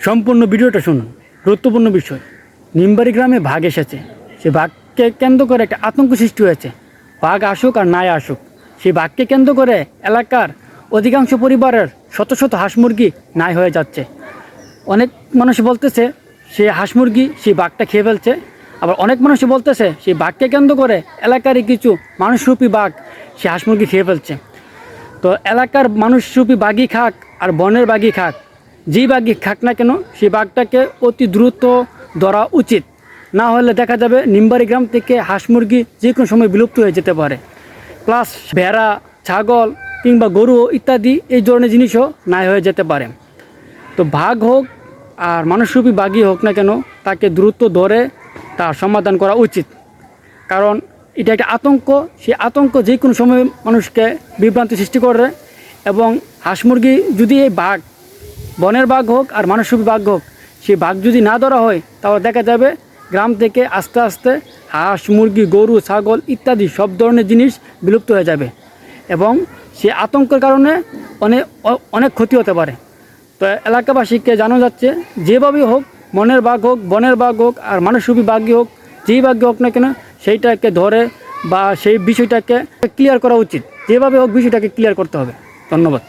সম্পূর্ণ ভিডিওটা শুনুন। গুরুত্বপূর্ণ বিষয়। নিমবাড়ি গ্রামে বাঘ এসেছে। সেই বাঘকে কেন্দ্র করে একটা আতঙ্ক সৃষ্টি হয়েছে। বাঘ আসুক আর নাই আসুক, সেই বাঘকে কেন্দ্র করে এলাকার অধিকাংশ পরিবারের শত শত হাঁস মুরগি নাই হয়ে যাচ্ছে। অনেক মানুষ বলতেছে সেই হাঁস মুরগি সেই বাঘটা খেয়ে ফেলছে, আবার অনেক মানুষ বলতেছে সেই বাঘকে কেন্দ্র করে এলাকারই কিছু মানুষরূপী বাঘ সেই হাঁস মুরগি খেয়ে ফেলছে। তো এলাকার মানুষরূপী বাঘই খাক আর বনের বাঘই খাক, যেই বাঘই খাক না কেন, সেই বাঘটাকে অতি দ্রুত ধরা উচিত। না হলে দেখা যাবে নিমবাড়ি গ্রাম থেকে হাঁস মুরগি যে কোনো সময় বিলুপ্ত হয়ে যেতে পারে। প্লাস ভেড়া, ছাগল কিংবা গরু ইত্যাদি এই ধরনের জিনিসও নাই হয়ে যেতে পারে। তো বাঘ হোক আর মানুষরূপী বাঘই হোক না কেন, তাকে দ্রুত ধরে তার সমাধান করা উচিত। কারণ এটা একটা আতঙ্ক, সেই আতঙ্ক যে কোনো সময় মানুষকে বিভ্রান্তি সৃষ্টি করে। এবং হাঁস মুরগি যদি এই বাঘ, বনের বাঘ হোক আর মানুষরূপী বাঘ হোক, সেই বাঘ যদি না ধরা হয়, তাহলে দেখা যাবে গ্রাম থেকে আস্তে আস্তে হাঁস মুরগি, গরু, ছাগল ইত্যাদি সব ধরনের জিনিস বিলুপ্ত হয়ে যাবে এবং সেই আতঙ্কের কারণে অনেক ক্ষতি হতে পারে। তো এলাকাবাসীকে জানানো যাচ্ছে, যেভাবেই হোক, মনের বাঘ হোক, বনের বাঘ হোক আর মানুষরূপী বাঘই হোক, যেই বাঘই হোক না কেন, সেইটাকে ধরে বা সেই বিষয়টাকে ক্লিয়ার করা উচিত। যেভাবে হোক বিষয়টাকে ক্লিয়ার করতে হবে। ধন্যবাদ।